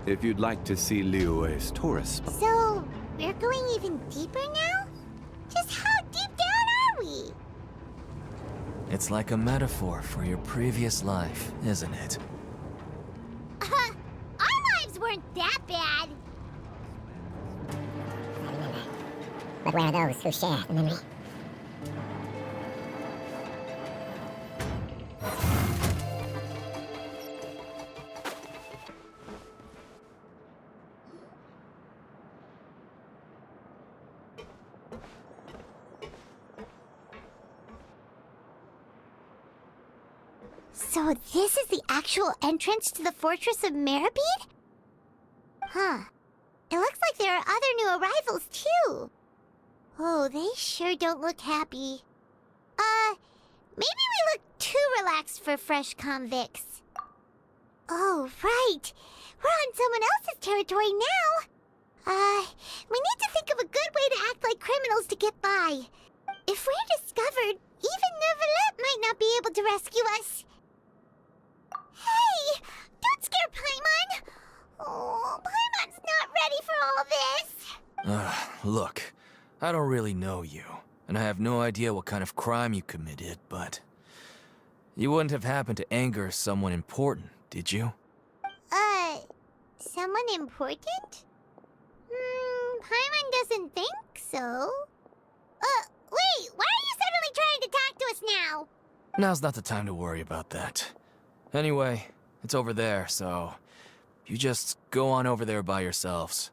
if you'd like to see Liyue's tourist spot. So, we're going even deeper now? Just how deep down are we? It's like a metaphor for your previous life, isn't it? Our lives weren't that bad. But where are those who share the memory? So this is the actual entrance to the Fortress of Meribed? Huh. It looks like there are other new arrivals, too. Oh, they sure don't look happy. Maybe we look too relaxed for fresh convicts. Oh, right. We're on someone else's territory now. We need to think of a good way to act like criminals to get by. If we're discovered, even Neuvillette might not be able to rescue us. Hey! Don't scare Paimon! Oh, Paimon's not ready for all this! Look, I don't really know you, and I have no idea what kind of crime you committed, but... You wouldn't have happened to anger someone important, did you? Someone important? Paimon doesn't think so. Wait, why are you suddenly trying to talk to us now? Now's not the time to worry about that. Anyway, it's over there, so... You just go on over there by yourselves.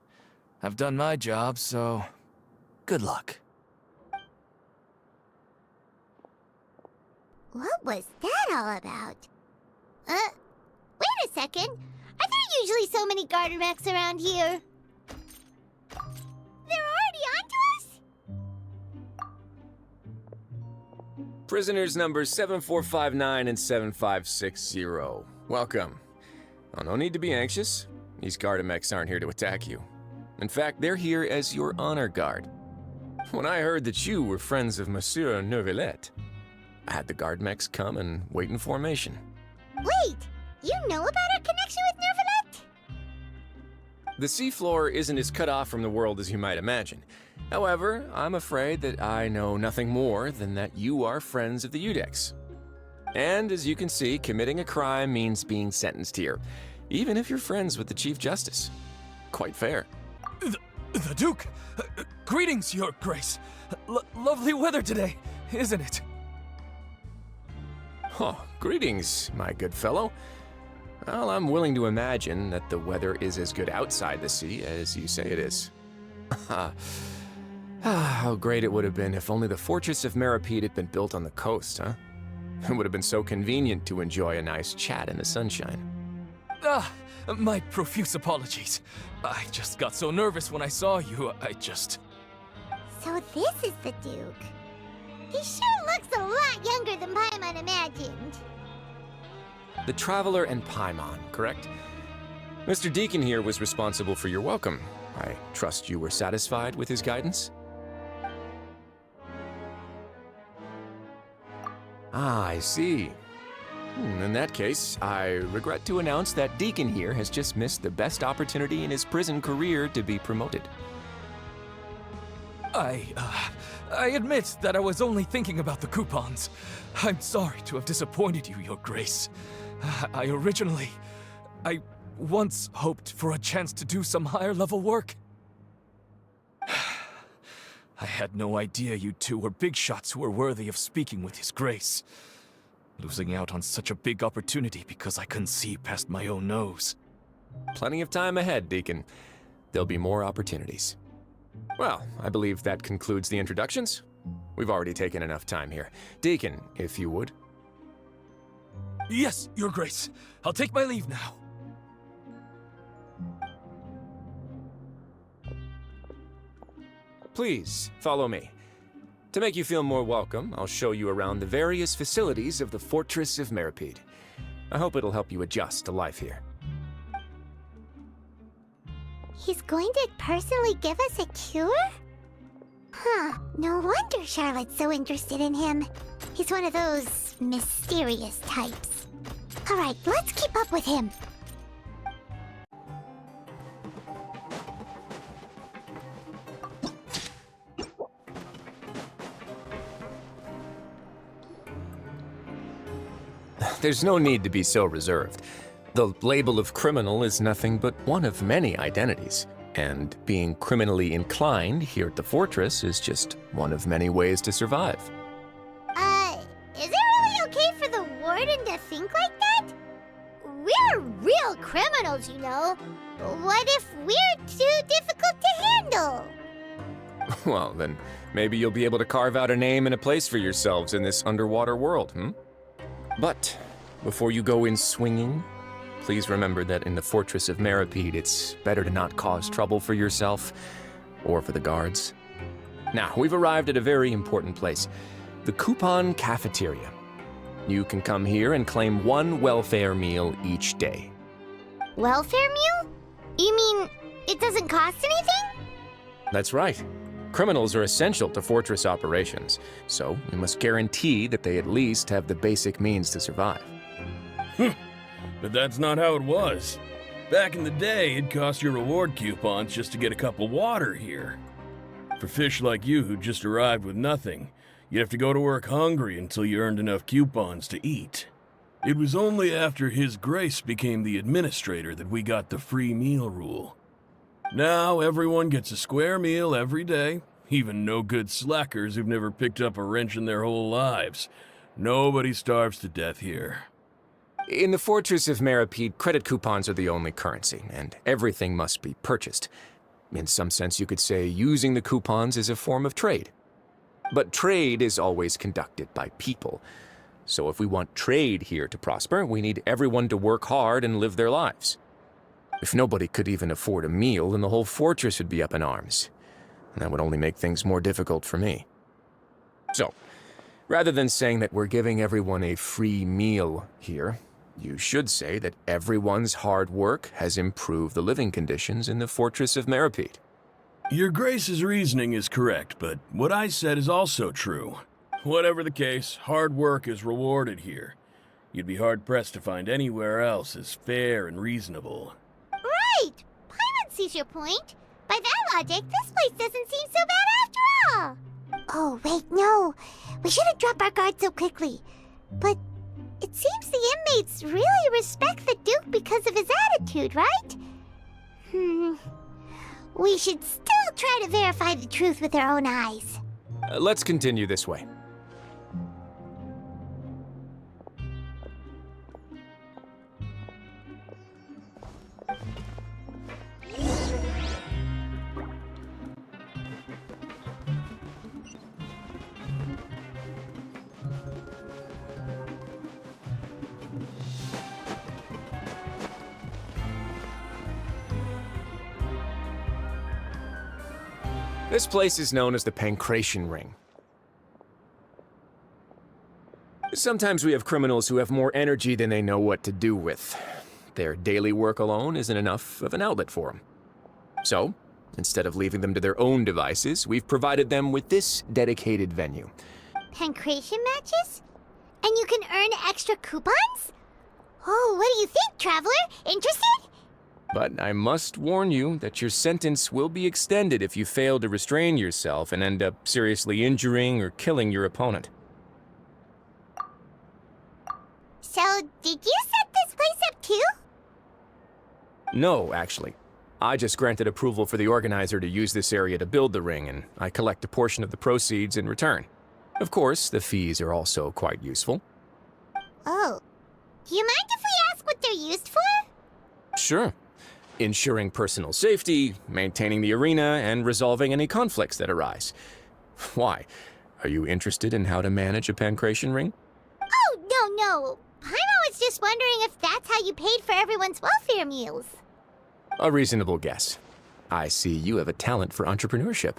I've done my job, so... Good luck. What was that all about? Wait a second. Are there usually so many garter mechs around here? They're already onto us? Prisoners numbers 7459 and 7560. Welcome. Oh, no need to be anxious. These Gardamex aren't here to attack you. In fact, they're here as your honor guard. When I heard that you were friends of Monsieur Neuvillette, I had the Gardamex come and wait in formation. Wait, you know about our connection with Neuvillette? The seafloor isn't as cut off from the world as you might imagine. However, I'm afraid that I know nothing more than that you are friends of the Udex. And as you can see, committing a crime means being sentenced here, even if you're friends with the Chief Justice. Quite fair. The Duke! Greetings, Your Grace! Lovely weather today, isn't it? Oh, greetings, my good fellow. Well, I'm willing to imagine that the weather is as good outside the sea as you say it is. How great it would have been if only the Fortress of Meribed had been built on the coast, huh? It would have been so convenient to enjoy a nice chat in the sunshine. My profuse apologies. I just got so nervous when I saw you, So this is the Duke. He sure looks a lot younger than Paimon imagined. The Traveler and Paimon, correct? Mr. Deacon here was responsible for your welcome. I trust you were satisfied with his guidance? Ah, I see. In that case, I regret to announce that Deacon here has just missed the best opportunity in his prison career to be promoted. I admit that I was only thinking about the coupons. I'm sorry to have disappointed you, Your Grace. I once hoped for a chance to do some higher-level work. I had no idea you two were big shots who were worthy of speaking with His Grace. Losing out on such a big opportunity because I couldn't see past my own nose. Plenty of time ahead, Deacon. There'll be more opportunities. Well, I believe that concludes the introductions. We've already taken enough time here. Deacon, if you would. Yes, Your Grace. I'll take my leave now. Please, follow me. To make you feel more welcome, I'll show you around the various facilities of the Fortress of Meribed. I hope it'll help you adjust to life here. He's going to personally give us a cure? Huh, no wonder Charlotte's so interested in him. He's one of those mysterious types. Alright, let's keep up with him. There's no need to be so reserved. The label of criminal is nothing but one of many identities, and being criminally inclined here at the fortress is just one of many ways to survive. Is it really okay for the warden to think like that? We're real criminals, you know. What if we're too difficult to handle? Well, then maybe you'll be able to carve out a name and a place for yourselves in this underwater world, But before you go in swinging, please remember that in the Fortress of Meripede, it's better to not cause trouble for yourself or for the guards. Now, we've arrived at a very important place, the Coupon Cafeteria. You can come here and claim one welfare meal each day. Welfare meal? You mean it doesn't cost anything? That's right. Criminals are essential to fortress operations, so we must guarantee that they at least have the basic means to survive. But that's not how it was. Back in the day, it cost your reward coupons just to get a cup of water here. For fish like you who just arrived with nothing, you'd have to go to work hungry until you earned enough coupons to eat. It was only after His Grace became the administrator that we got the free meal rule. Now everyone gets a square meal every day, even no-good slackers who've never picked up a wrench in their whole lives. Nobody starves to death here. In the Fortress of Meripede, credit coupons are the only currency, and everything must be purchased. In some sense, you could say using the coupons is a form of trade. But trade is always conducted by people. So if we want trade here to prosper, we need everyone to work hard and live their lives. If nobody could even afford a meal, then the whole fortress would be up in arms. And that would only make things more difficult for me. So, rather than saying that we're giving everyone a free meal here, you should say that everyone's hard work has improved the living conditions in the Fortress of Meripede. Your Grace's reasoning is correct, but what I said is also true. Whatever the case, hard work is rewarded here. You'd be hard-pressed to find anywhere else as fair and reasonable. Right! Paimon sees your point. By that logic, this place doesn't seem so bad after all. Oh, wait, no. We shouldn't drop our guard so quickly. But it seems the inmates really respect the Duke because of his attitude, right? We should still try to verify the truth with our own eyes. Let's continue this way. This place is known as the Pancration Ring. Sometimes we have criminals who have more energy than they know what to do with. Their daily work alone isn't enough of an outlet for them. So, instead of leaving them to their own devices, we've provided them with this dedicated venue. Pancration matches? And you can earn extra coupons? Oh, what do you think, traveler? Interested? But I must warn you that your sentence will be extended if you fail to restrain yourself and end up seriously injuring or killing your opponent. So, did you set this place up too? No, actually. I just granted approval for the organizer to use this area to build the ring, and I collect a portion of the proceeds in return. Of course, the fees are also quite useful. Oh. Do you mind if we ask what they're used for? Sure. Ensuring personal safety, maintaining the arena, and resolving any conflicts that arise. Why? Are you interested in how to manage a pancration ring? Oh, no. Paimon was just wondering if that's how you paid for everyone's welfare meals. A reasonable guess. I see you have a talent for entrepreneurship.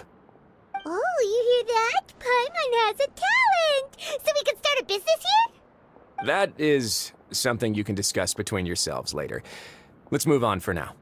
Oh, you hear that? Paimon has a talent! So we can start a business here? That is something you can discuss between yourselves later. Let's move on for now.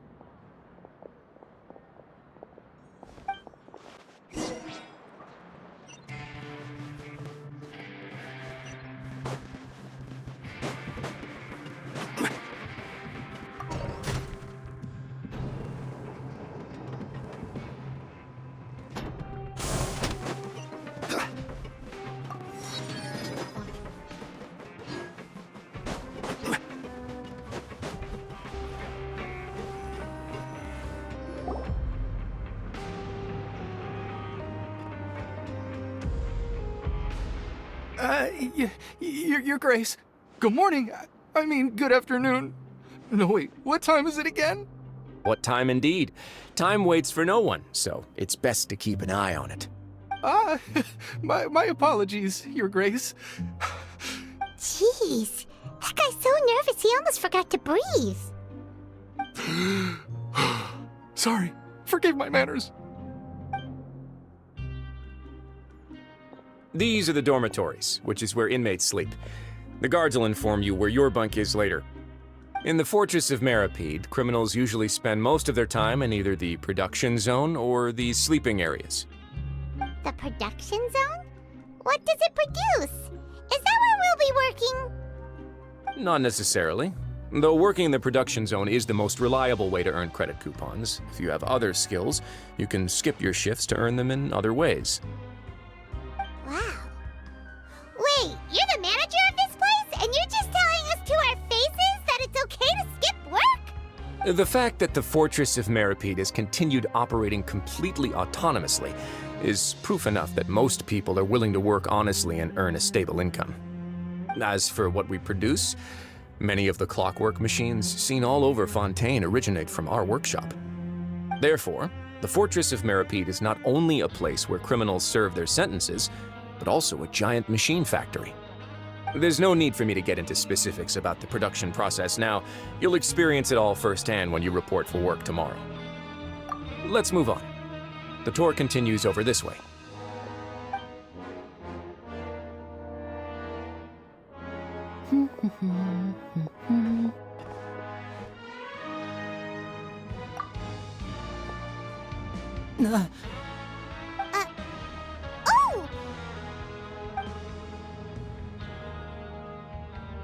Your Grace. Good morning. I mean, good afternoon. No, wait, what time is it again? What time indeed? Time waits for no one, so it's best to keep an eye on it. My apologies, Your Grace. Jeez, that guy's so nervous he almost forgot to breathe. Sorry, forgive my manners. These are the dormitories, which is where inmates sleep. The guards will inform you where your bunk is later. In the Fortress of Meripede, criminals usually spend most of their time in either the production zone or the sleeping areas. The production zone? What does it produce? Is that where we'll be working? Not necessarily. Though working in the production zone is the most reliable way to earn credit coupons, if you have other skills, you can skip your shifts to earn them in other ways. Wow. Wait, you're the manager of this place, and you're just telling us to our faces that it's okay to skip work? The fact that the Fortress of Meripede has continued operating completely autonomously is proof enough that most people are willing to work honestly and earn a stable income. As for what we produce, many of the clockwork machines seen all over Fontaine originate from our workshop. Therefore, the Fortress of Meripede is not only a place where criminals serve their sentences, but also a giant machine factory. There's no need for me to get into specifics about the production process now. You'll experience it all firsthand when you report for work tomorrow. Let's move on. The tour continues over this way.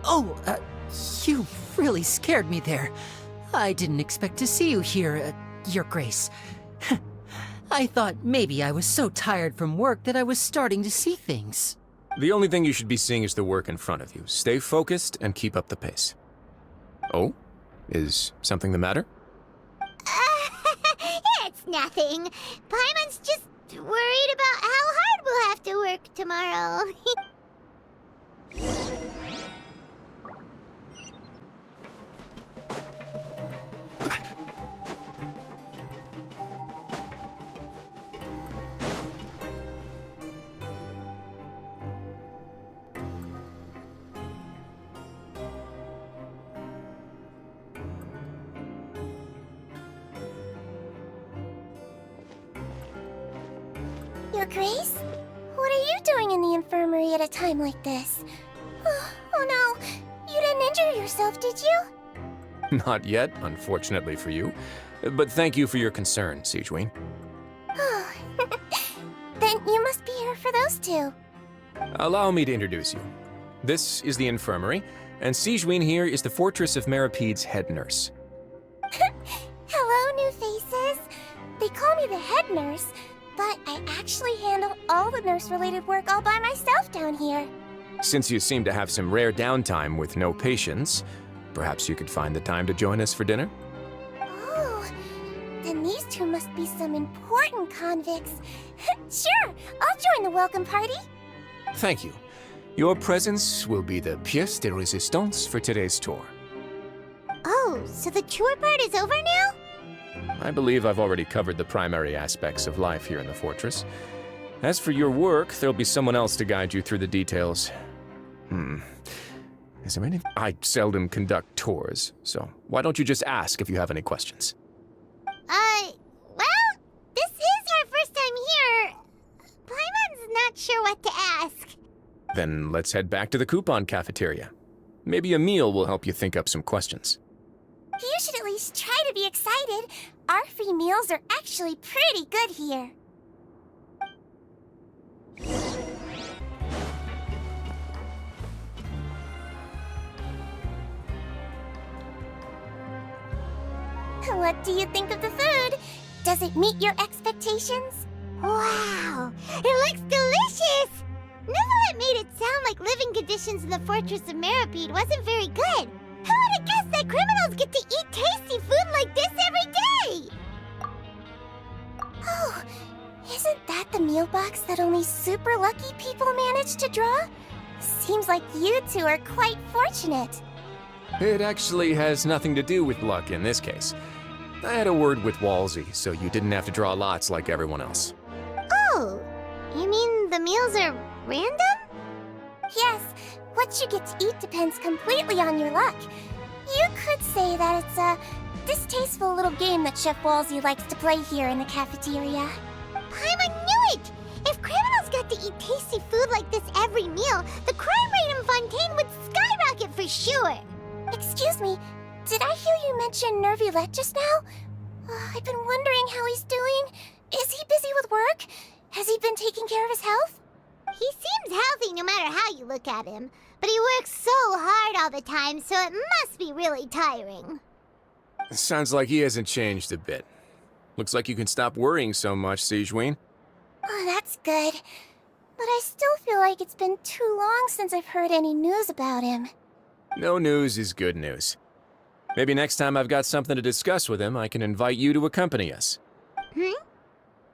Oh! You really scared me there. I didn't expect to see you here, Your Grace. I thought maybe I was so tired from work that I was starting to see things. The only thing you should be seeing is the work in front of you. Stay focused and keep up the pace. Oh? Is something the matter? It's nothing. Paimon's just worried about how hard we'll have to work tomorrow. Your Grace? What are you doing in the infirmary at a time like this? Oh no, you didn't injure yourself, did you? Not yet, unfortunately for you. But thank you for your concern, Sigewin. Then you must be here for those two. Allow me to introduce you. This is the infirmary, and Sigewin here is the Fortress of Meripede's head nurse. Hello, new faces. They call me the head nurse, but I actually handle all the nurse-related work all by myself down here. Since you seem to have some rare downtime with no patients, perhaps you could find the time to join us for dinner? Oh, then these two must be some important convicts. Sure, I'll join the welcome party. Thank you. Your presence will be the pièce de résistance for today's tour. Oh, so the tour part is over now? I believe I've already covered the primary aspects of life here in the fortress. As for your work, there'll be someone else to guide you through the details. Is there any... I seldom conduct tours, so why don't you just ask if you have any questions? Well, this is our first time here. Paimon's not sure what to ask. Then let's head back to the coupon cafeteria. Maybe a meal will help you think up some questions. You should at least try to be excited. Our free meals are actually pretty good here. What do you think of the food? Does it meet your expectations? Wow, it looks delicious! Neverlet made it sound like living conditions in the Fortress of Meripede wasn't very good. Who would have guessed that criminals get to eat tasty food like this every day? Oh, isn't that the meal box that only super lucky people manage to draw? Seems like you two are quite fortunate. It actually has nothing to do with luck in this case. I had a word with Walsey, so you didn't have to draw lots like everyone else. Oh, you mean the meals are random? Yes, what you get to eat depends completely on your luck. You could say that it's a distasteful little game that Chef Walsey likes to play here in the cafeteria. Paimon knew it! If criminals got to eat tasty food like this every meal, the crime rate in Fontaine would skyrocket for sure! Excuse me, did I hear you mention Nervylette just now? I've been wondering how he's doing. Is he busy with work? Has he been taking care of his health? He seems healthy no matter how you look at him, but he works so hard all the time, so it must be really tiring. Sounds like he hasn't changed a bit. Looks like you can stop worrying so much, Sigewinne. Oh, that's good. But I still feel like it's been too long since I've heard any news about him. No news is good news. Maybe next time I've got something to discuss with him, I can invite you to accompany us. But isn't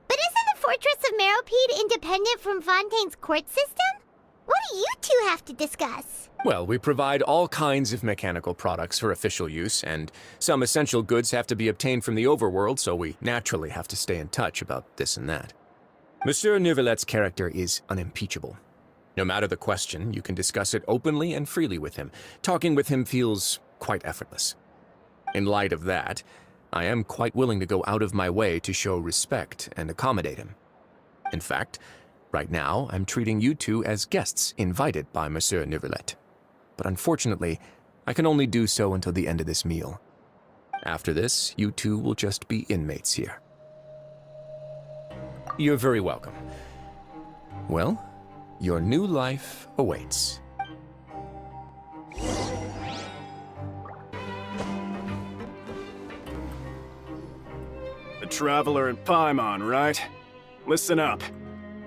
the Fortress of Meropide independent from Fontaine's court system? What do you two have to discuss? Well, we provide all kinds of mechanical products for official use, and some essential goods have to be obtained from the overworld, so we naturally have to stay in touch about this and that. Monsieur Nervylette's character is unimpeachable. No matter the question, you can discuss it openly and freely with him. Talking with him feels quite effortless. In light of that, I am quite willing to go out of my way to show respect and accommodate him. In fact, right now, I'm treating you two as guests invited by Monsieur Nervylette. But unfortunately, I can only do so until the end of this meal. After this, you two will just be inmates here. You're very welcome. Well, your new life awaits. The Traveler and Paimon, right? Listen up.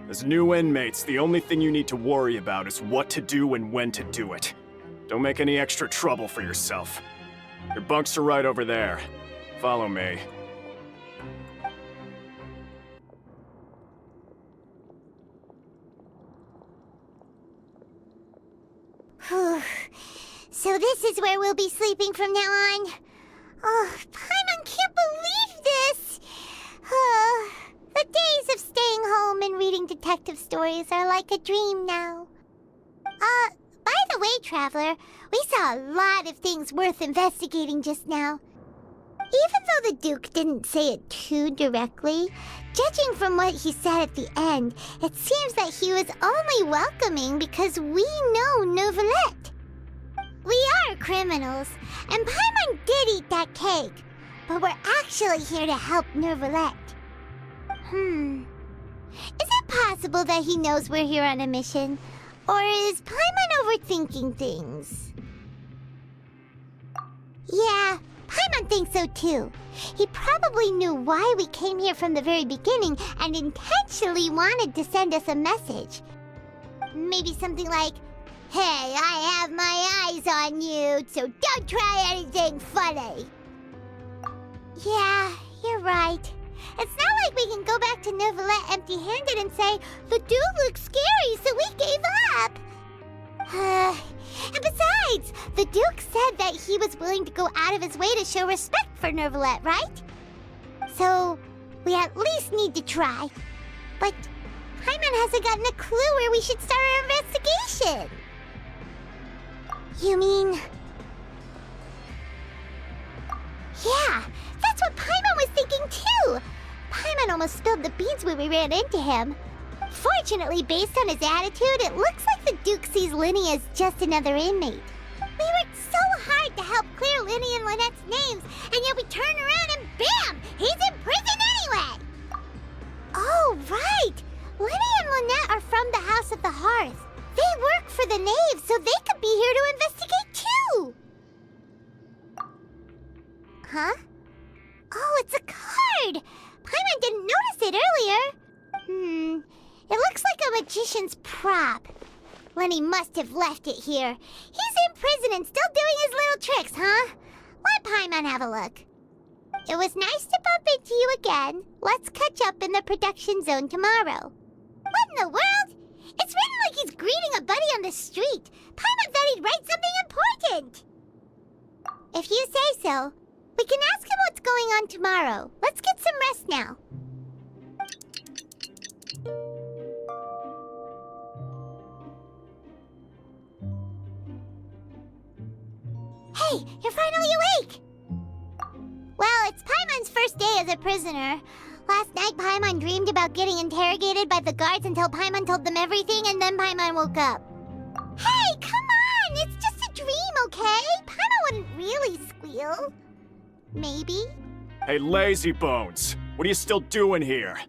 As new inmates, the only thing you need to worry about is what to do and when to do it. Don't make any extra trouble for yourself. Your bunks are right over there. Follow me. So this is where we'll be sleeping from now on. Oh, Paimon can't believe this! The days of staying home and reading detective stories are like a dream now. By the way, Traveler, we saw a lot of things worth investigating just now. Even though the Duke didn't say it too directly, judging from what he said at the end, it seems that he was only welcoming because we know Nervylette. We are criminals, and Paimon did eat that cake, but we're actually here to help Nervylette. Is it possible that he knows we're here on a mission? Or is Paimon overthinking things? Yeah, Paimon thinks so too. He probably knew why we came here from the very beginning and intentionally wanted to send us a message. Maybe something like, "Hey, I have my eyes on you, so don't try anything funny." Yeah, you're right. It's not like we can go back to Nervylette empty-handed and say, "The dude looks scary, so we gave up." And besides, the Duke said that he was willing to go out of his way to show respect for Nervylette, right? So, we at least need to try. But Paimon hasn't gotten a clue where we should start our investigation. You mean... Yeah, that's what Paimon was thinking too! Paimon almost spilled the beans when we ran into him. Fortunately, based on his attitude, it looks like the Duke sees Lyney as just another inmate. We worked so hard to help clear Lyney and Lynette's names, and yet we turn around and bam! He's in prison anyway! Oh, right! Lyney and Lynette are from the House of the Hearth. They work for the Knave, so they could be here to investigate too! Huh? Oh, it's a card! Paimon didn't notice it earlier. It looks like a magician's prop. Lyney must have left it here. He's in prison and still doing his little tricks, huh? Let Paimon have a look. It was nice to bump into you again. Let's catch up in the production zone tomorrow. What in the world? It's written like he's greeting a buddy on the street. If you say so. We can ask him what's going on tomorrow. Let's get some rest now. Hey, you're finally awake! Well, it's Paimon's first day as a prisoner. Last night, Paimon dreamed about getting interrogated by the guards until Paimon told them everything, and then Paimon woke up. Hey, come on! It's just a dream, okay? Paimon wouldn't really squeal. Maybe? Hey, lazy bones! What are you still doing here?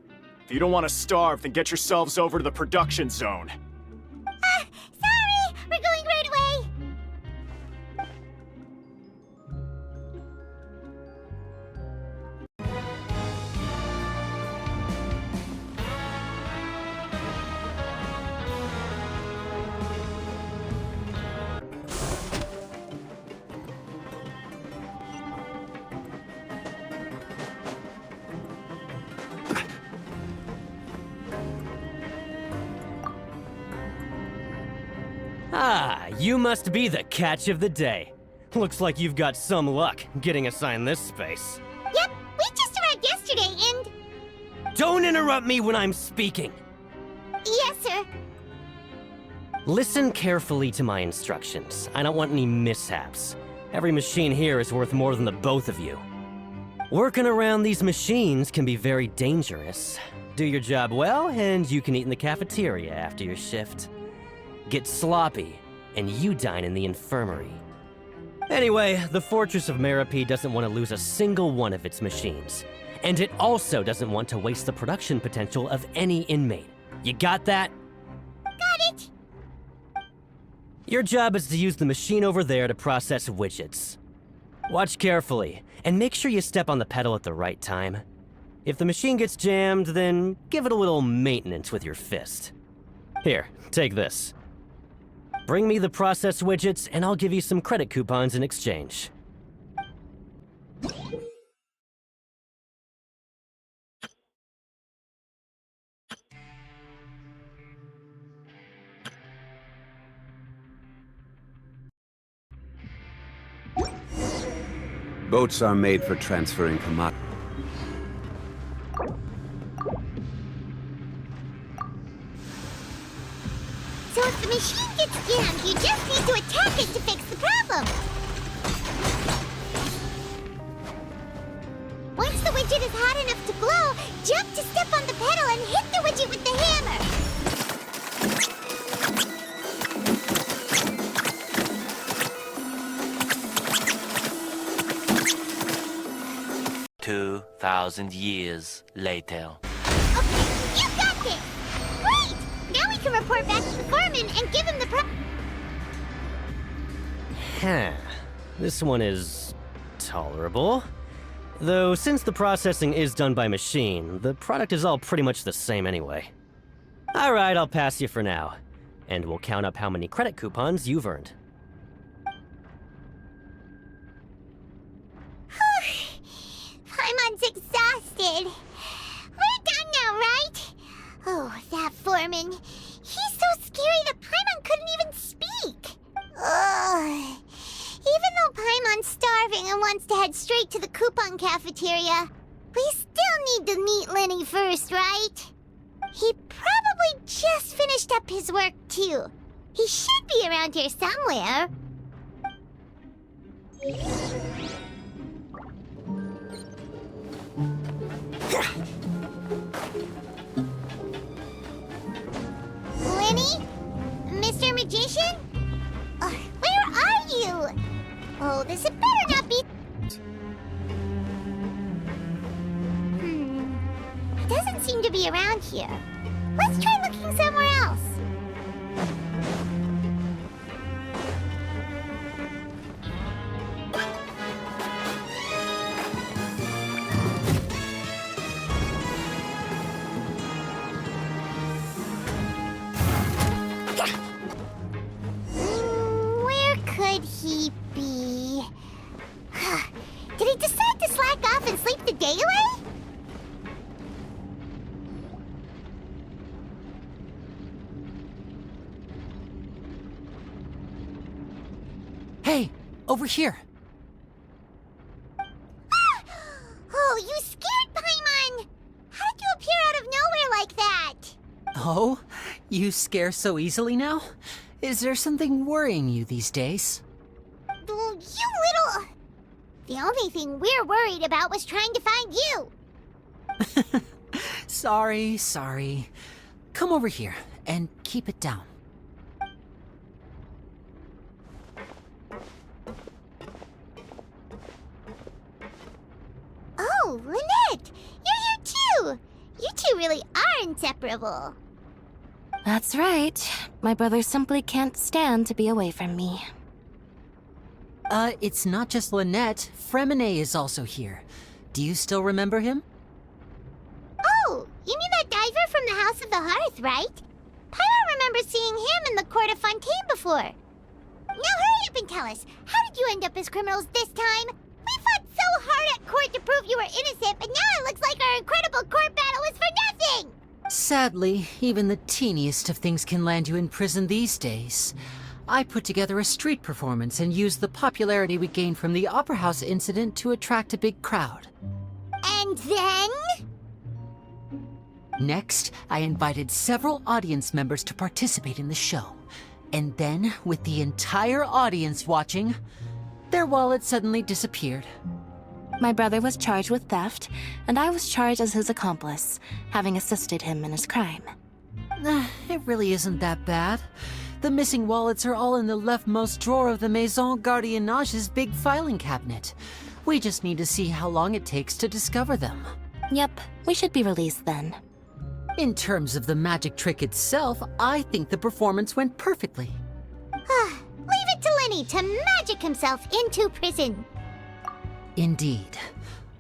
If you don't want to starve, then get yourselves over to the production zone. Sorry! We're going right away! Ah, you must be the catch of the day. Looks like you've got some luck getting assigned this space. Yep, we just arrived yesterday and... Don't interrupt me when I'm speaking! Yes, sir. Listen carefully to my instructions. I don't want any mishaps. Every machine here is worth more than the both of you. Working around these machines can be very dangerous. Do your job well, and you can eat in the cafeteria after your shift. Get sloppy, and you dine in the infirmary. Anyway, the Fortress of Meropide doesn't want to lose a single one of its machines. And it also doesn't want to waste the production potential of any inmate. You got that? Got it! Your job is to use the machine over there to process widgets. Watch carefully, and make sure you step on the pedal at the right time. If the machine gets jammed, then give it a little maintenance with your fist. Here, take this. Bring me the process widgets, and I'll give you some credit coupons in exchange. Boats are made for transferring commodities. So if the machine gets jammed, you just need to attack it to fix the problem. Once the widget is hot enough to blow, jump to step on the pedal and hit the widget with the hammer. 2,000 years later. Okay, you got this! Great! Now we can report back to the foreman and give him the Huh. This one is tolerable. Though, since the processing is done by machine, the product is all pretty much the same anyway. Alright, I'll pass you for now. And we'll count up how many credit coupons you've earned. Paimon's exhausted. We're done now, right? Oh, that foreman. He's so scary that Paimon couldn't even speak. Ugh. Even though Paimon's starving and wants to head straight to the coupon cafeteria, we still need to meet Lyney first, right? He probably just finished up his work, too. He should be around here somewhere. Lyney? Mr. Magician? Where are you? Oh, this had better not be... He doesn't seem to be around here. Let's try looking somewhere else. Where could he be? Did he decide to slack off and sleep the day away? Hey, over here. You scare so easily now? Is there something worrying you these days? You little... The only thing we're worried about was trying to find you. Sorry. Come over here and keep it down. Oh, Lynette! You're here too! You two really are inseparable. That's right. My brother simply can't stand to be away from me. It's not just Lynette. Fremine is also here. Do you still remember him? Oh, you mean that diver from the House of the Hearth, right? Paimon remembers seeing him in the Court of Fontaine before. Now hurry up and tell us, how did you end up as criminals this time? We fought so hard at court to prove you were innocent, but now it looks like our incredible court battle was for nothing! Sadly, even the teeniest of things can land you in prison these days. I put together a street performance and used the popularity we gained from the Opera House incident to attract a big crowd. And then? Next, I invited several audience members to participate in the show. And then, with the entire audience watching, their wallet suddenly disappeared. My brother was charged with theft, and I was charged as his accomplice, having assisted him in his crime. It really isn't that bad. The missing wallets are all in the leftmost drawer of the Maison Gardiennage's big filing cabinet. We just need to see how long it takes to discover them. Yep, we should be released then. In terms of the magic trick itself, I think the performance went perfectly. Leave it to Lyney to magic himself into prison. Indeed.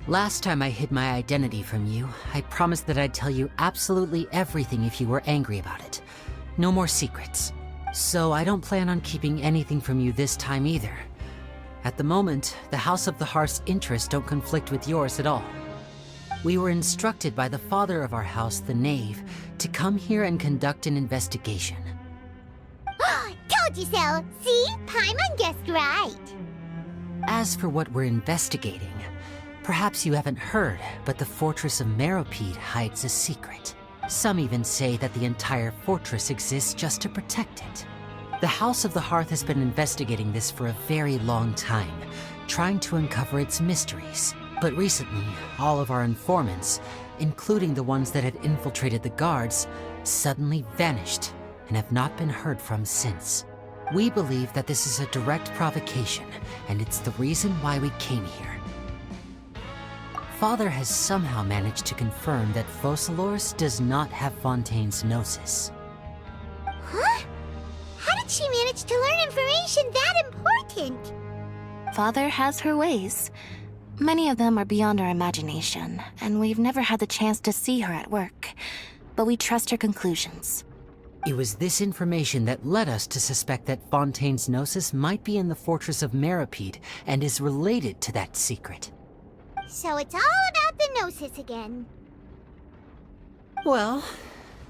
Last time I hid my identity from you, I promised that I'd tell you absolutely everything if you were angry about it. No more secrets. So I don't plan on keeping anything from you this time either. At the moment, the House of the Hearth's interests don't conflict with yours at all. We were instructed by the father of our house, the Knave, to come here and conduct an investigation. Told you so! See? Paimon guessed right. As for what we're investigating, perhaps you haven't heard, but the fortress of Meropide hides a secret. Some even say that the entire fortress exists just to protect it. The House of the Hearth has been investigating this for a very long time, trying to uncover its mysteries. But recently, all of our informants, including the ones that had infiltrated the guards, suddenly vanished and have not been heard from since. We believe that this is a direct provocation, and it's the reason why we came here. Father has somehow managed to confirm that Focalors does not have Fontaine's gnosis. Huh? How did she manage to learn information that important? Father has her ways. Many of them are beyond our imagination, and we've never had the chance to see her at work. But we trust her conclusions. It was this information that led us to suspect that Fontaine's gnosis might be in the fortress of Meropide and is related to that secret. So it's all about the Gnosis again. Well,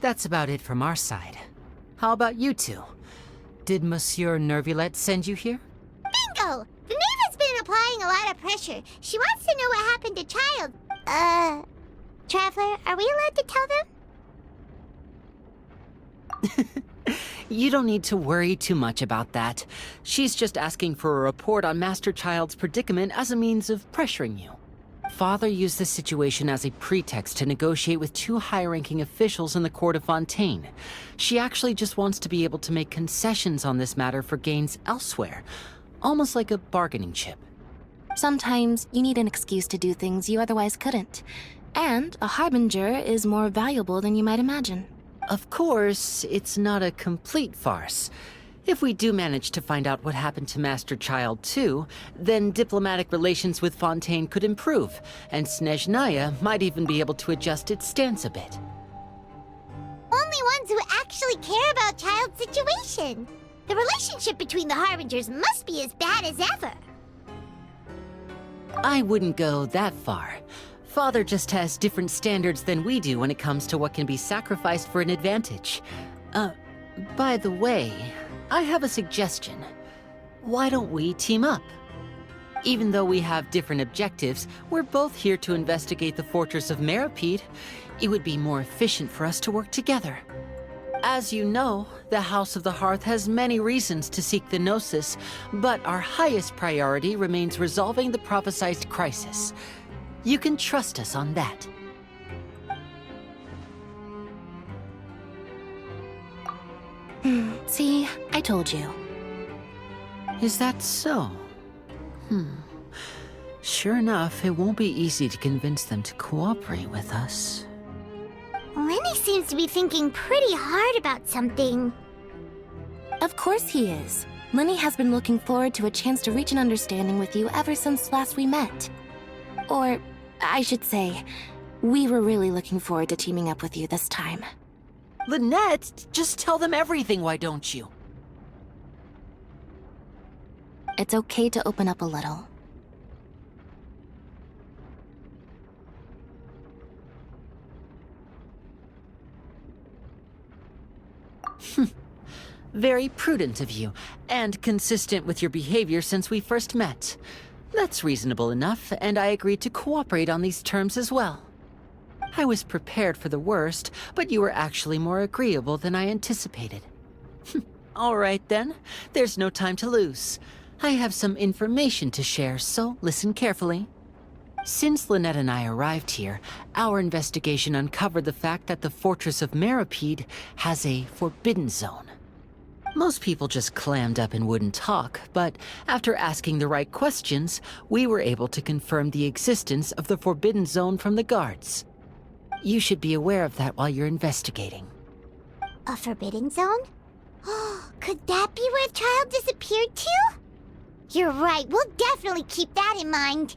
that's about it from our side. How about you two? Did Monsieur Nervulette send you here? Bingo! The Knave has been applying a lot of pressure. She wants to know what happened to Child. Traveler, are we allowed to tell them? You don't need to worry too much about that. She's just asking for a report on Master Child's predicament as a means of pressuring you. Father used this situation as a pretext to negotiate with two high-ranking officials in the court of Fontaine. She actually just wants to be able to make concessions on this matter for gains elsewhere, almost like a bargaining chip. Sometimes you need an excuse to do things you otherwise couldn't. And a harbinger is more valuable than you might imagine. Of course, it's not a complete farce. If we do manage to find out what happened to Master Child too, then diplomatic relations with Fontaine could improve, and Snezhnaya might even be able to adjust its stance a bit. Only ones who actually care about Child's situation. The relationship between the Harbingers must be as bad as ever. I wouldn't go that far. Father just has different standards than we do when it comes to what can be sacrificed for an advantage. By the way, I have a suggestion. Why don't we team up? Even though we have different objectives, we're both here to investigate the fortress of Meropide. It would be more efficient for us to work together. As you know, the House of the Hearth has many reasons to seek the Gnosis, but our highest priority remains resolving the prophesized crisis. You can trust us on that. See, I told you. Is that so? Sure enough, it won't be easy to convince them to cooperate with us. Lyney seems to be thinking pretty hard about something. Of course he is. Lyney has been looking forward to a chance to reach an understanding with you ever since last we met. Or, I should say, we were really looking forward to teaming up with you this time. Lynette, just tell them everything, why don't you? It's okay to open up a little. Very prudent of you, and consistent with your behavior since we first met. That's reasonable enough, and I agreed to cooperate on these terms as well. I was prepared for the worst, but you were actually more agreeable than I anticipated. All right then, there's no time to lose. I have some information to share, so listen carefully. Since Lynette and I arrived here, our investigation uncovered the fact that the Fortress of Meripede has a forbidden zone. Most people just clammed up and wouldn't talk, but after asking the right questions, we were able to confirm the existence of the forbidden zone from the guards. You should be aware of that while you're investigating. A forbidden zone? Could that be where the child disappeared to? You're right, we'll definitely keep that in mind.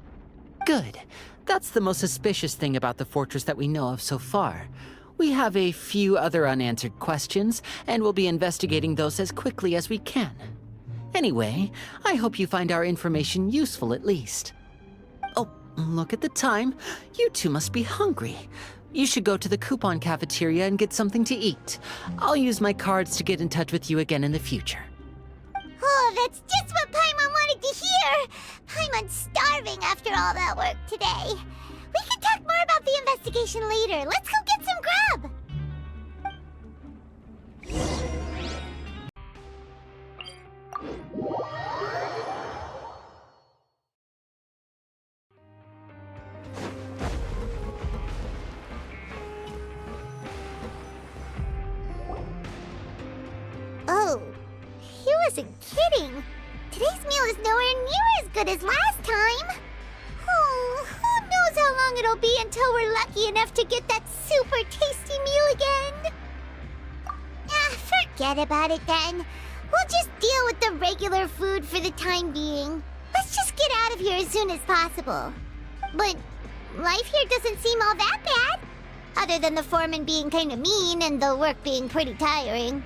Good. That's the most suspicious thing about the fortress that we know of so far. We have a few other unanswered questions, and we'll be investigating those as quickly as we can. Anyway, I hope you find our information useful at least. Oh, look at the time. You two must be hungry. You should go to the coupon cafeteria and get something to eat. I'll use my cards to get in touch with you again in the future. Oh, that's just what Paimon wanted to hear! Paimon's starving after all that work today. We can talk more about the investigation later. Let's go get some grub! Oh, he wasn't kidding. Today's meal is nowhere near as good as last time. Oh, who knows how long it'll be until we're lucky enough to get that super tasty meal again? Forget about it then. We'll just deal with the regular food for the time being. Let's just get out of here as soon as possible. But life here doesn't seem all that bad. Other than the foreman being kind of mean and the work being pretty tiring.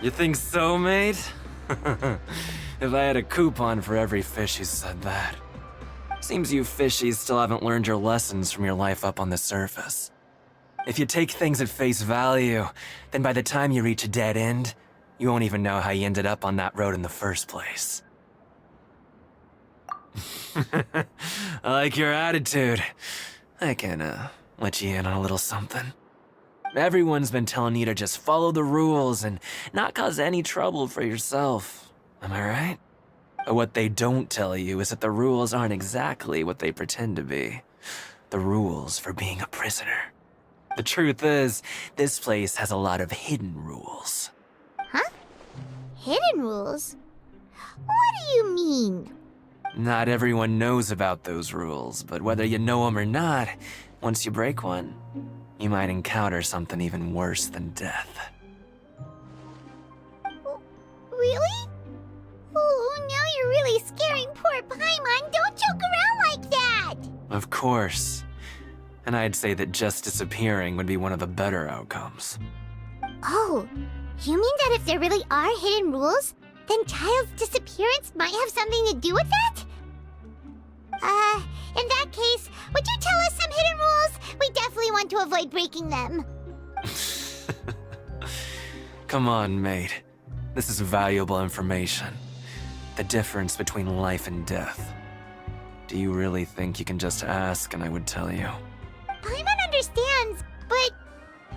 You think so, mate? If I had a coupon for every fish who said that. Seems you fishies still haven't learned your lessons from your life up on the surface. If you take things at face value, then by the time you reach a dead end, you won't even know how you ended up on that road in the first place. I like your attitude. I can, let you in on a little something. Everyone's been telling you to just follow the rules and not cause any trouble for yourself. Am I right? But what they don't tell you is that the rules aren't exactly what they pretend to be. The rules for being a prisoner. The truth is, this place has a lot of hidden rules. Huh? Hidden rules? What do you mean? Not everyone knows about those rules, but whether you know them or not, once you break one, you might encounter something even worse than death. Really? Oh, now you're really scaring poor Paimon. Don't joke around like that! Of course. And I'd say that just disappearing would be one of the better outcomes. Oh, you mean that if there really are hidden rules, then Child's disappearance might have something to do with that? In that case, would you tell us some hidden rules? We definitely want to avoid breaking them. Come on, mate. This is valuable information. The difference between life and death. Do you really think you can just ask and I would tell you? Paimon understands, but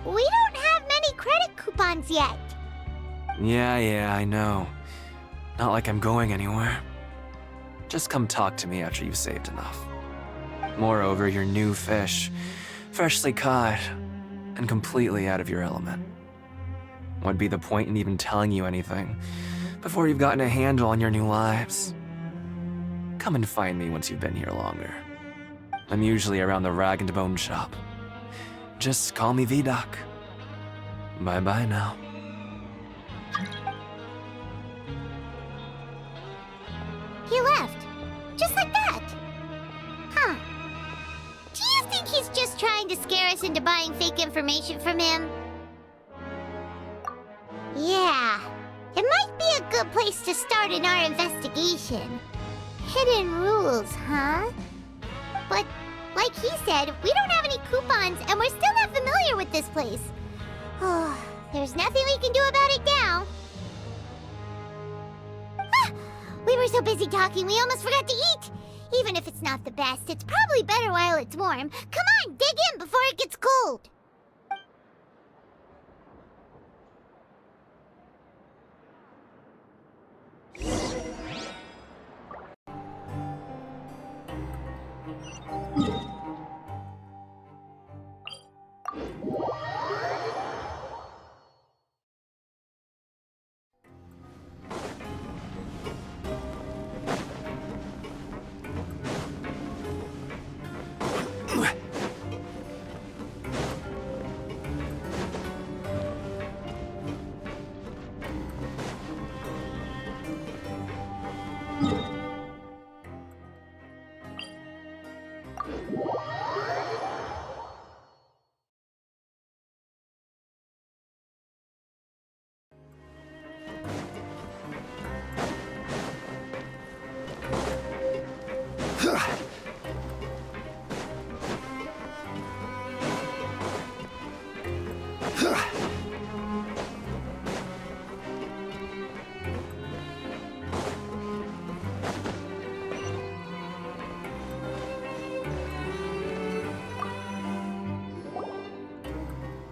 we don't have many credit coupons. coupons yet. Yeah, I know. Not like I'm going anywhere. Just come talk to me after you've saved enough. Moreover, you're new fish, freshly caught, and completely out of your element. What'd be the point in even telling you anything before you've gotten a handle on your new lives? Come and find me once you've been here longer. I'm usually around the rag and bone shop. Just call me V-Doc. Bye-bye now. He left. Just like that. Huh. Do you think he's just trying to scare us into buying fake information from him? Yeah. It might be a good place to start in our investigation. Hidden rules, huh? But, like he said, we don't have any coupons and we're still not familiar with this place. Oh, there's nothing we can do about it now. Ah, we were so busy talking we almost forgot to eat. Even if it's not the best, it's probably better while it's warm. Come on, dig in before it gets cold.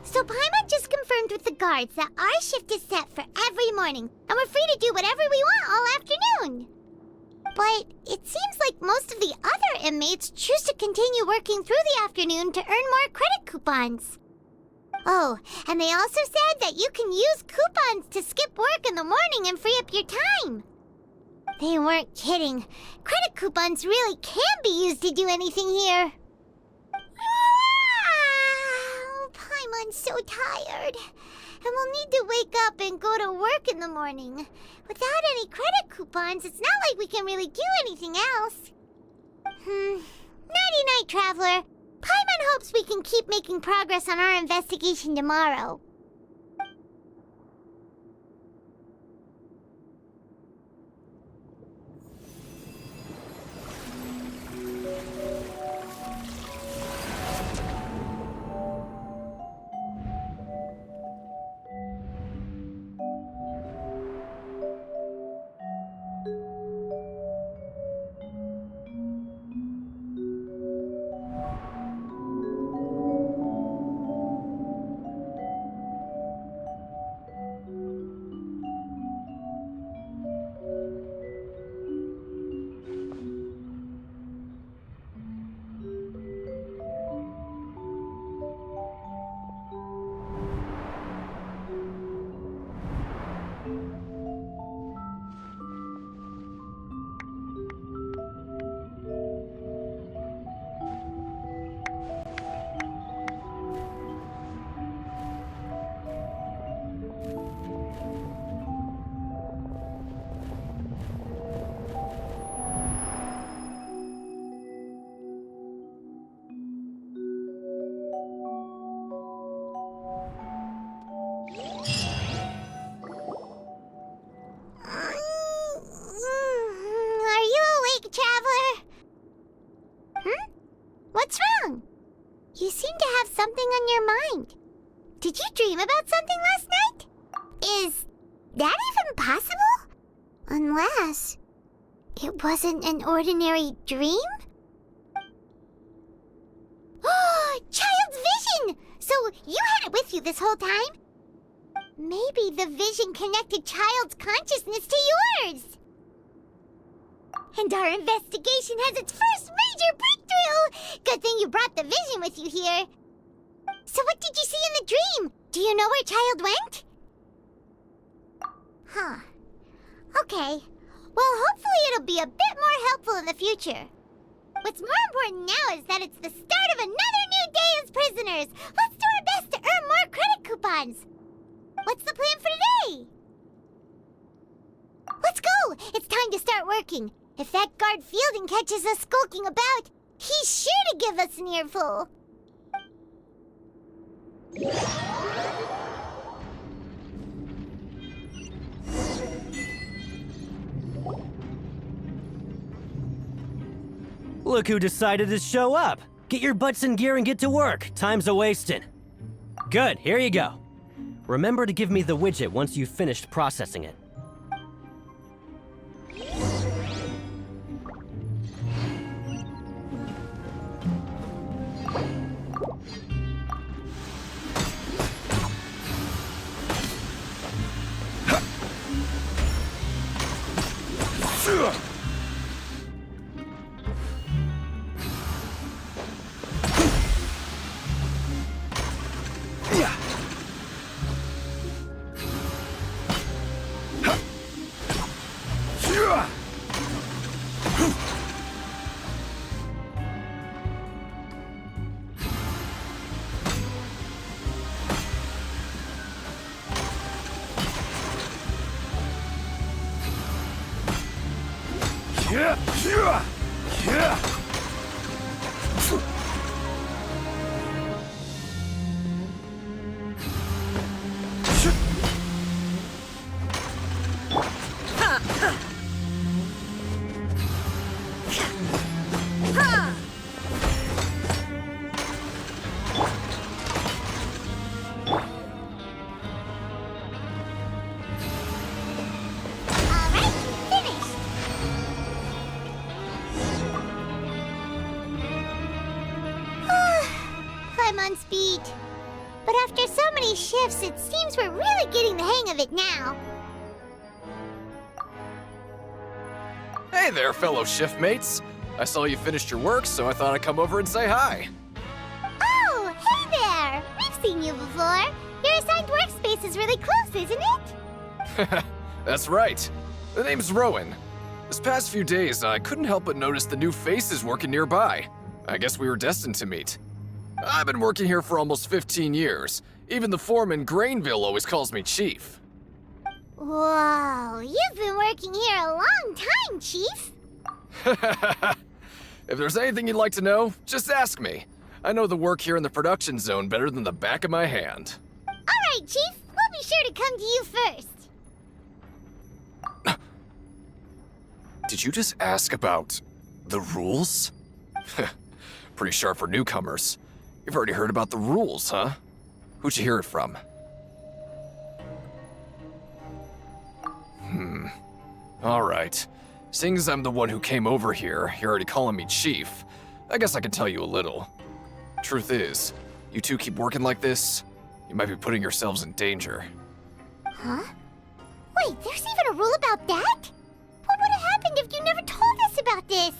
So Paimon just confirmed with the guards that our shift is set for every morning, and we're free to do whatever we want all afternoon. But it seems like most of the other inmates choose to continue working through the afternoon to earn more credit coupons. Oh, and they also said that you can use coupons to skip work in the morning and free up your time. They weren't kidding. Credit coupons really can be used to do anything here. Paimon's so tired. And we'll need to wake up and go to work in the morning. Without any credit coupons, it's not like we can really do anything else. Nighty-night, Traveler. Paimon hopes we can keep making progress on our investigation tomorrow. What's wrong? You seem to have something on your mind. Did you dream about something last night? Is that even possible? Unless it wasn't an ordinary dream? Oh, child's vision! So you had it with you this whole time? Maybe the vision connected child's consciousness to yours. And our investigation has its first major breakthrough! Good thing you brought the vision with you here. So what did you see in the dream? Do you know where child went? Huh. Okay. Well, hopefully it'll be a bit more helpful in the future. What's more important now is that it's the start of another new day as prisoners. Let's do our best to earn more credit coupons. What's the plan for today? Let's go! It's time to start working. If that guard Fielding catches us skulking about, he's sure to give us an earful. Look who decided to show up! Get your butts in gear and get to work. Time's a-wasting. Good, here you go. Remember to give me the widget once you've finished processing it. On speed. But after so many shifts, it seems we're really getting the hang of it now. Hey there, fellow shift-mates. I saw you finished your work, so I thought I'd come over and say hi. Oh, hey there! We've seen you before. Your assigned workspace is really close, isn't it? That's right. The name's Rowan. This past few days, I couldn't help but notice the new faces working nearby. I guess we were destined to meet. I've been working here for almost 15 years. Even the foreman, Grainville, always calls me Chief. Whoa, you've been working here a long time, Chief. If there's anything you'd like to know, just ask me. I know the work here in the production zone better than the back of my hand. All right, Chief. We'll be sure to come to you first. Did you just ask about the rules? Pretty sharp for newcomers. You've already heard about the rules, huh? Who'd you hear it from? All right. Seeing as I'm the one who came over here, you're already calling me Chief. I guess I can tell you a little. Truth is, you two keep working like this, you might be putting yourselves in danger. Huh? Wait, there's even a rule about that? What would have happened if you never told us about this?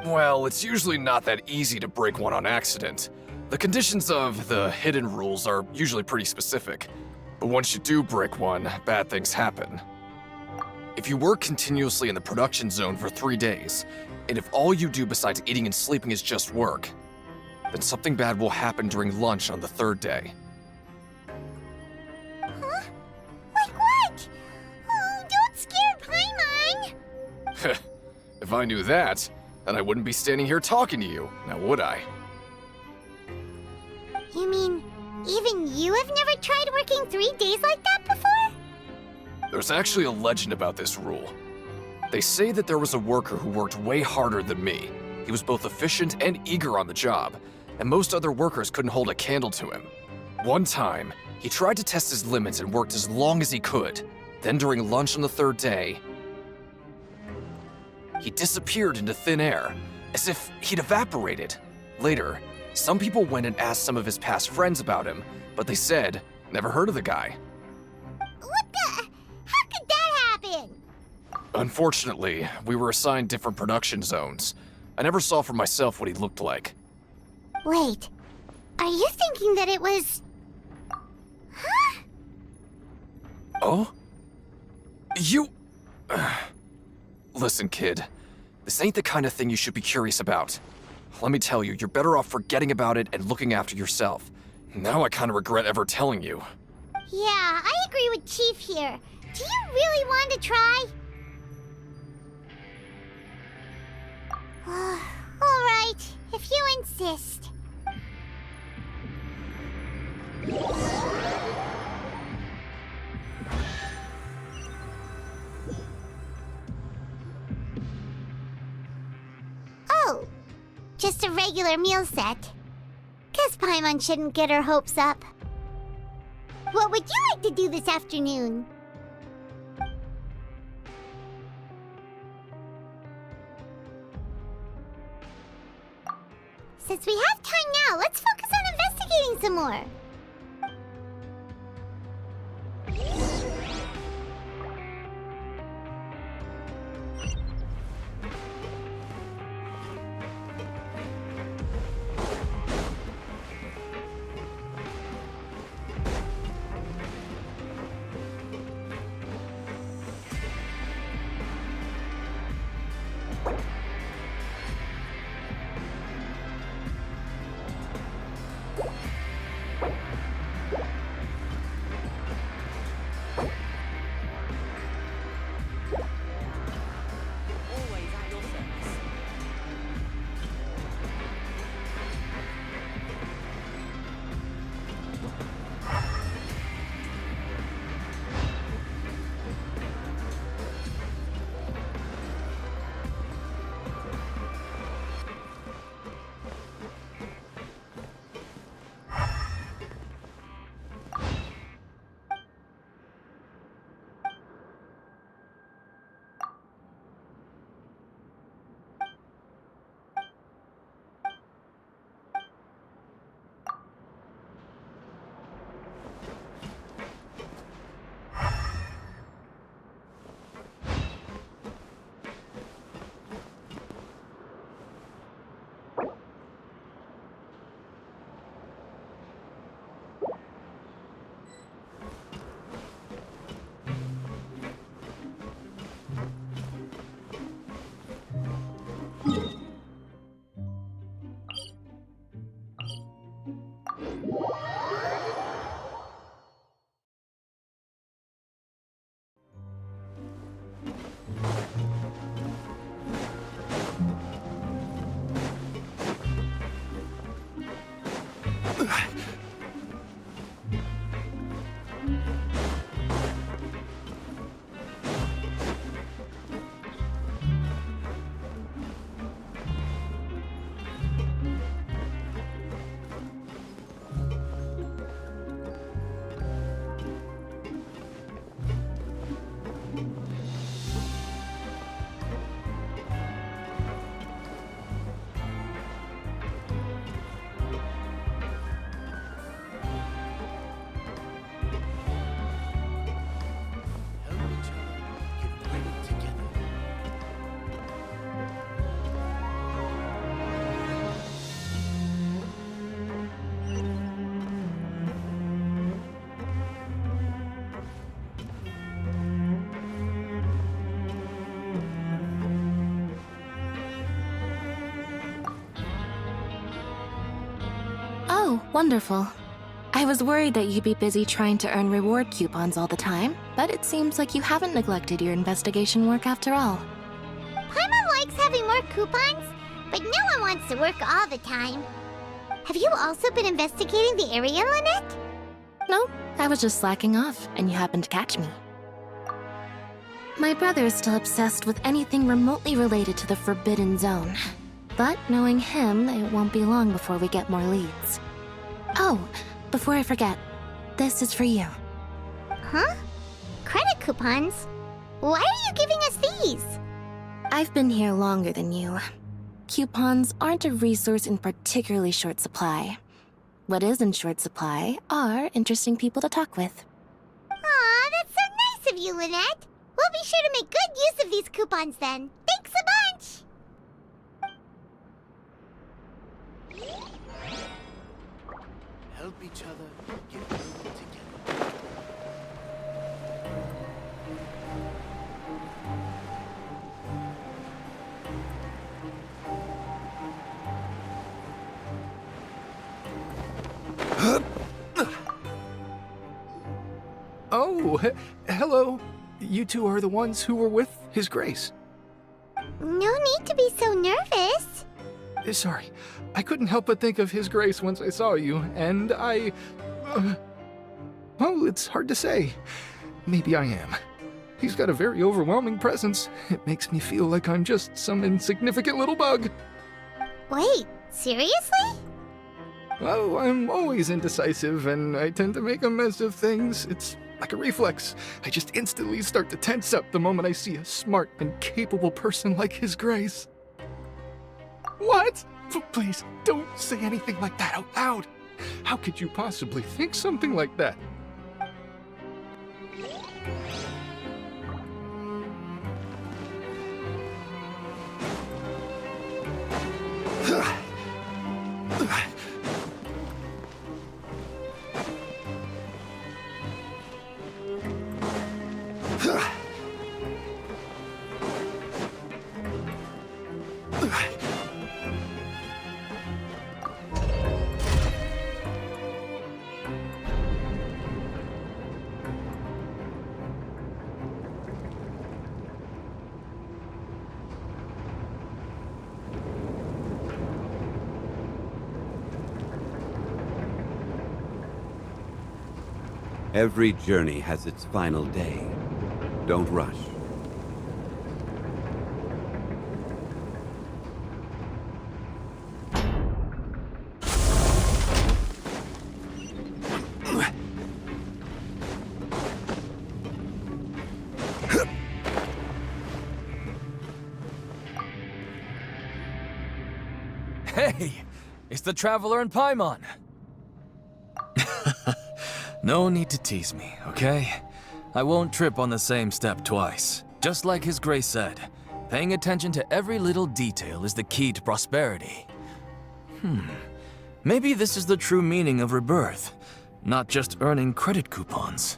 Well, it's usually not that easy to break one on accident. The conditions of the hidden rules are usually pretty specific, but once you do break one, bad things happen. If you work continuously in the production zone for 3 days, and if all you do besides eating and sleeping is just work, then something bad will happen during lunch on the 3rd day. Huh? Like what? Oh, don't scare Paimon! If I knew that, then I wouldn't be standing here talking to you, now would I? You mean, even you have never tried working 3 days like that before? There's actually a legend about this rule. They say that there was a worker who worked way harder than me. He was both efficient and eager on the job, and most other workers couldn't hold a candle to him. One time, he tried to test his limits and worked as long as he could. Then during lunch on the 3rd day, he disappeared into thin air, as if he'd evaporated. Later, some people went and asked some of his past friends about him, but they said, never heard of the guy. Unfortunately, we were assigned different production zones. I never saw for myself what he looked like. Wait, are you thinking that it was... Huh? Oh? You... Listen, kid. This ain't the kind of thing you should be curious about. Let me tell you, you're better off forgetting about it and looking after yourself. Now I kind of regret ever telling you. Yeah, I agree with Chief here. Do you really want to try? Alright, if you insist. Oh, just a regular meal set. Guess Paimon shouldn't get her hopes up. What would you like to do this afternoon? Since we have time now, let's focus on investigating some more. Oh, wonderful. I was worried that you'd be busy trying to earn reward coupons all the time, but it seems like you haven't neglected your investigation work after all. Paimon likes having more coupons, but no one wants to work all the time. Have you also been investigating the area, Lynette? No, I was just slacking off, and you happened to catch me. My brother is still obsessed with anything remotely related to the Forbidden Zone. But knowing him, it won't be long before we get more leads. Oh, before I forget, this is for you. Huh? Credit coupons? Why are you giving us these? I've been here longer than you. Coupons aren't a resource in particularly short supply. What is in short supply are interesting people to talk with. Aw, that's so nice of you, Lynette. We'll be sure to make good use of these coupons then. Thanks a bunch! Help each other get through it together. Oh, hello. You two are the ones who were with His Grace. No need to be so nervous. Sorry, I couldn't help but think of His Grace once I saw you, and well, it's hard to say. Maybe I am. He's got a very overwhelming presence. It makes me feel like I'm just some insignificant little bug. Wait, seriously? Well, I'm always indecisive, and I tend to make a mess of things. It's like a reflex. I just instantly start to tense up the moment I see a smart and capable person like His Grace. What? Please, don't say anything like that out loud. How could you possibly think something like that? Every journey has its final day. Don't rush. Hey! It's the Traveler and Paimon! No need to tease me, okay? I won't trip on the same step twice. Just like His Grace said, paying attention to every little detail is the key to prosperity. Maybe this is the true meaning of rebirth, not just earning credit coupons.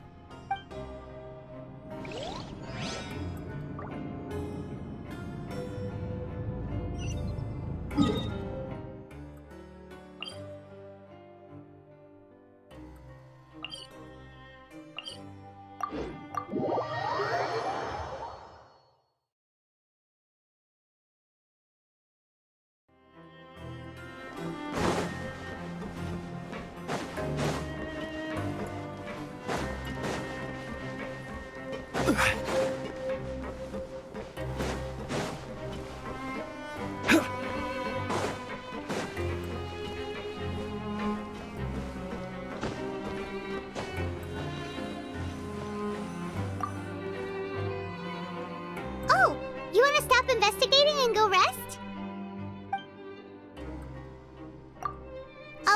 Oh, you want to stop investigating and go rest?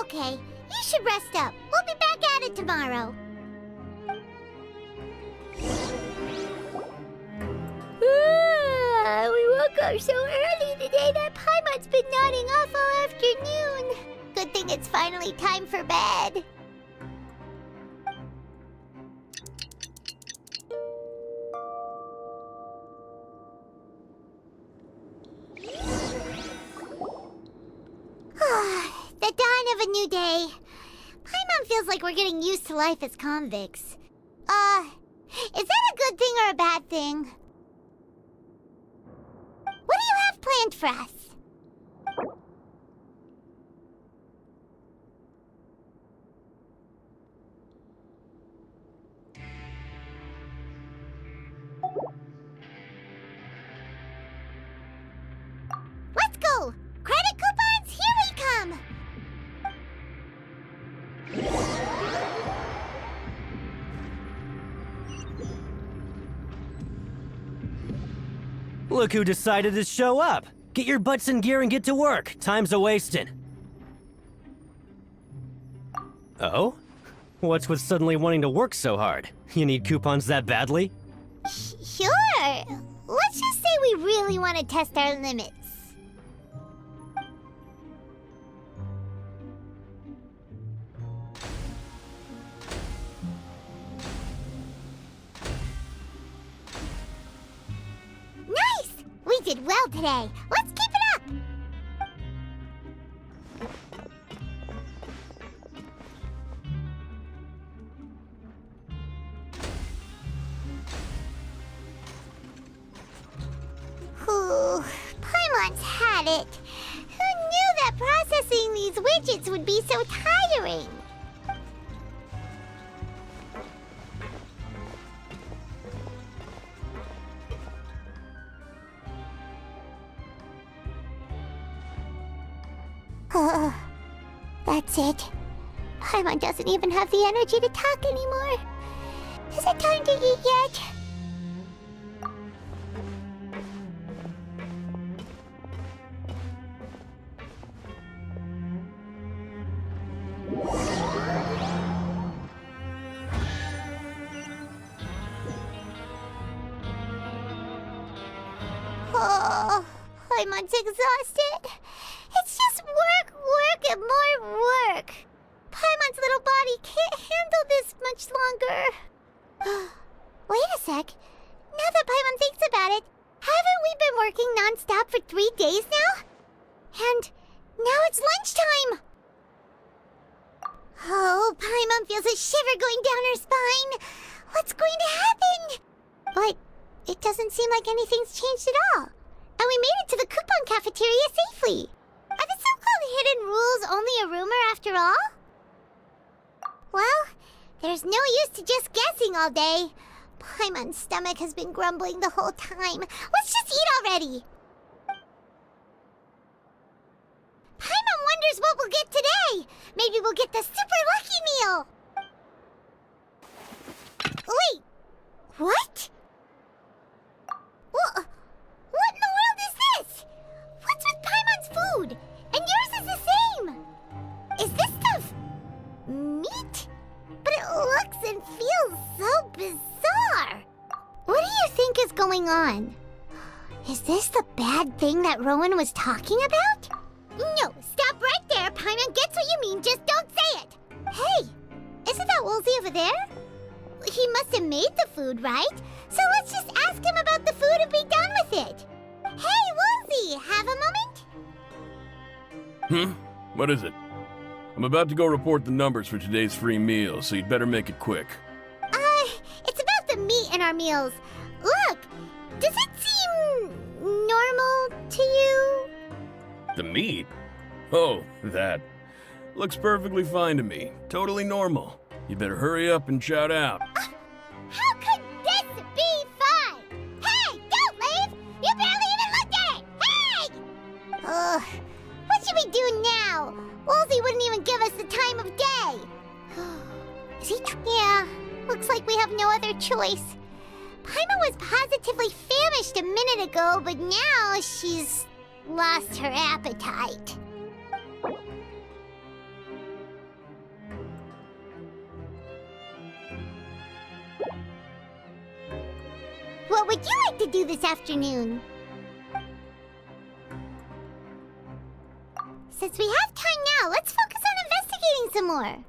Okay, you should rest up. We'll be back at it tomorrow. We woke up so early today that Paimon's been nodding off all afternoon. Good thing it's finally time for bed. The dawn of a new day. Paimon feels like we're getting used to life as convicts. Is that a good thing or a bad thing? What do you have planned for us? Let's go! Credit coupons, here we come! Look who decided to show up! Get your butts in gear and get to work. Time's a-wasting. Oh? What's with suddenly wanting to work so hard? You need coupons that badly? Sure. Let's just say we really want to test our limits. Nice! We did well today. Let's keep it up! Ooh, Paimon's had it. Who knew that processing these widgets would be so tiring? That's it. Paimon doesn't even have the energy to talk anymore. Is it time to eat yet? Oh, Paimon's exhausted. It's just work, work, and more work. Paimon's little body can't handle this much longer. Wait a sec. Now that Paimon thinks about it, haven't we been working non-stop for 3 days now? And now it's lunchtime. Oh, Paimon feels a shiver going down her spine. What's going to happen? But it doesn't seem like anything's changed at all. And we made it to the coupon cafeteria safely. Are the so-called hidden rules only a rumor after all? Well, there's no use to just guessing all day. Paimon's stomach has been grumbling the whole time. Let's just eat already. Paimon wonders what we'll get today. Maybe we'll get the super lucky meal. Wait, what? What in the world is this? What's with Paimon's food? And yours is the same. Is this stuff meat? But it looks and feels so bizarre. What do you think is going on? Is this the bad thing that Rowan was talking about? No, stop right there. Paimon gets what you mean, just don't say it. Hey, isn't that Woolsey over there? He must have made the food, right? So let's just ask him about the food and be done with it. Hey, Woolsey, have a moment? What is it? I'm about to go report the numbers for today's free meal, so you'd better make it quick. It's about the meat in our meals. Look, does it seem normal to you? The meat? Oh, that. Looks perfectly fine to me. Totally normal. You better hurry up and shout out. How could this be fine? Hey, don't leave! You barely even looked at it! Hey! Ugh, what should we do now? Woolsey wouldn't even give us the time of day. Is he Yeah, looks like we have no other choice. Paimon was positively famished a minute ago, but now she's lost her appetite. What would you like to do this afternoon? Since we have time now, let's focus on investigating some more.